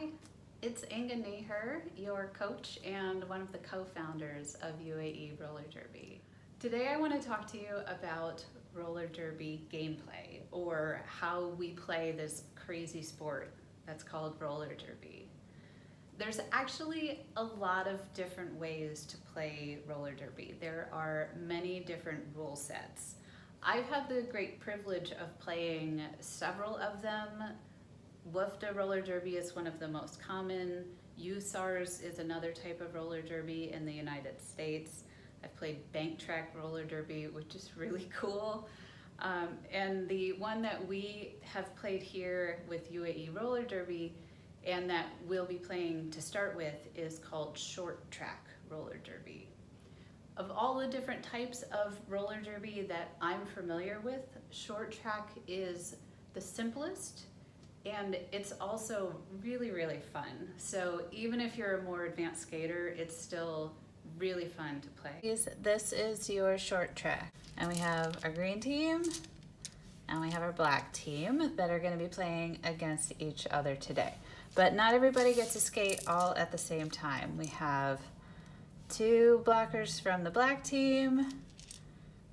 Hi, it's Inga Naher, your coach and one of the co-founders of UAE Roller Derby. Today I want to talk to you about roller derby gameplay, or how we play this crazy sport that's called roller derby. There's actually a lot of different ways to play roller derby. There are many different rule sets. I've had the great privilege of playing several of them. WFDA roller derby is one of the most common. USARS is another type of roller derby in the United States. I've played bank track roller derby, which is really cool. And the one that we have played here with UAE roller derby and that we'll be playing to start with is called short track roller derby. Of all the different types of roller derby that I'm familiar with, short track is the simplest, and it's also really, really fun. So even if you're a more advanced skater, it's still really fun to play. This is your short track. And we have our green team and we have our black team that are gonna be playing against each other today. But not everybody gets to skate all at the same time. We have 2 blockers from the black team,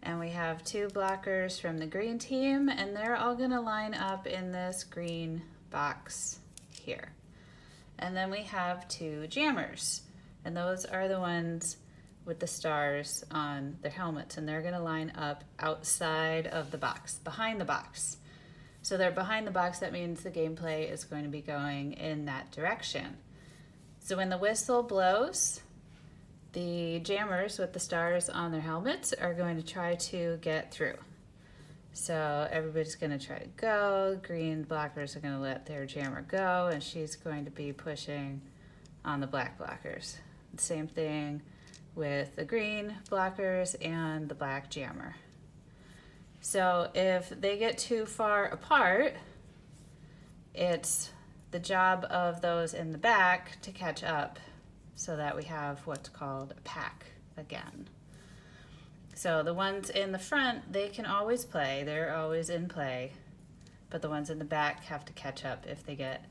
and we have 2 blockers from the green team, and they're all gonna line up in this green box here. And then we have 2 jammers, and those are the ones with the stars on their helmets, and they're gonna line up outside of the box, behind the box. So they're behind the box, that means the gameplay is going to be going in that direction. So when the whistle blows, the jammers with the stars on their helmets are going to try to get through. So everybody's going to try to go. Green blockers are going to let their jammer go, and she's going to be pushing on the black blockers. The same thing with the green blockers and the black jammer. So if they get too far apart, it's the job of those in the back to catch up, so that we have what's called a pack again. So the ones in the front, they can always play, they're always in play, but the ones in the back have to catch up if they get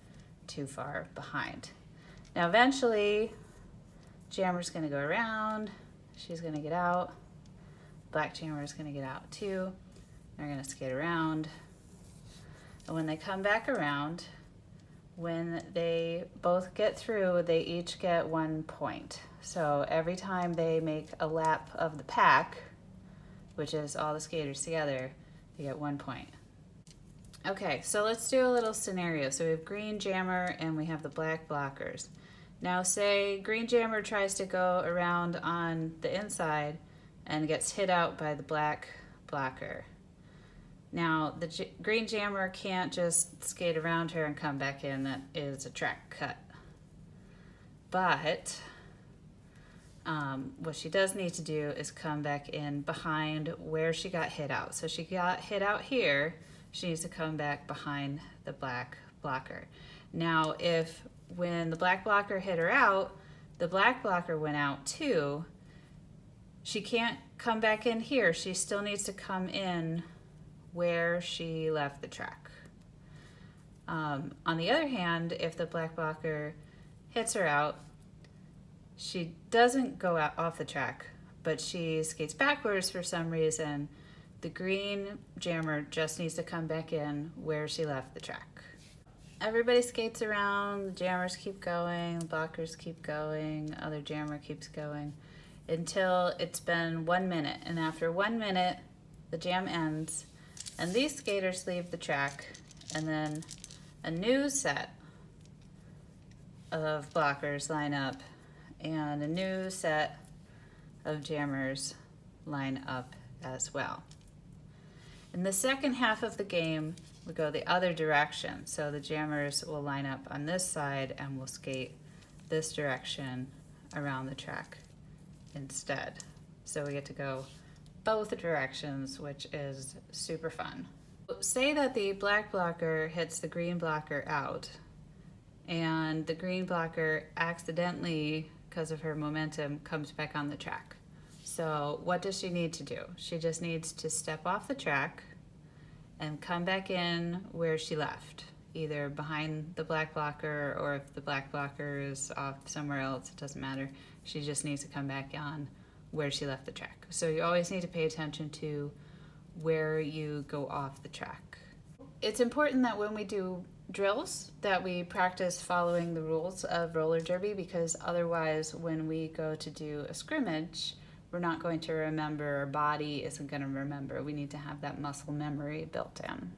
too far behind. Now eventually, jammer's gonna go around, she's gonna get out, black jammer's gonna get out too, they're gonna skate around, and when they come back around, when they both get through, they each get 1 point. So every time they make a lap of the pack, which is all the skaters together, they get 1 point. Okay, so let's do a little scenario. So we have green jammer and we have the black blockers. Now say green jammer tries to go around on the inside and gets hit out by the black blocker. Now, the green jammer can't just skate around her and come back in. That is a track cut. But what she does need to do is come back in behind where she got hit out. So she got hit out here, she needs to come back behind the black blocker. Now, if when the black blocker hit her out, the black blocker went out too, she can't come back in here. She still needs to come in where she left the track. On the other hand, if the black blocker hits her out, she doesn't go out off the track, but she skates backwards for some reason. The green jammer just needs to come back in where she left the track. Everybody skates around, the jammers keep going, the blockers keep going, other jammer keeps going, until it's been 1 minute. And after 1 minute, the jam ends, and these skaters leave the track, and then a new set of blockers line up, and a new set of jammers line up as well. In the second half of the game, we go the other direction. So the jammers will line up on this side and will skate this direction around the track instead. So we get to go both directions, which is super fun. Say that the black blocker hits the green blocker out, and the green blocker accidentally, because of her momentum, comes back on the track. So what does she need to do? She just needs to step off the track and come back in where she left. either behind the black blocker, or if the black blocker is off somewhere else, it doesn't matter. She just needs to come back on where she left the track. So you always need to pay attention to where you go off the track. It's important that when we do drills that we practice following the rules of roller derby, because otherwise when we go to do a scrimmage, we're not going to remember, our body isn't going to remember. We need to have that muscle memory built in.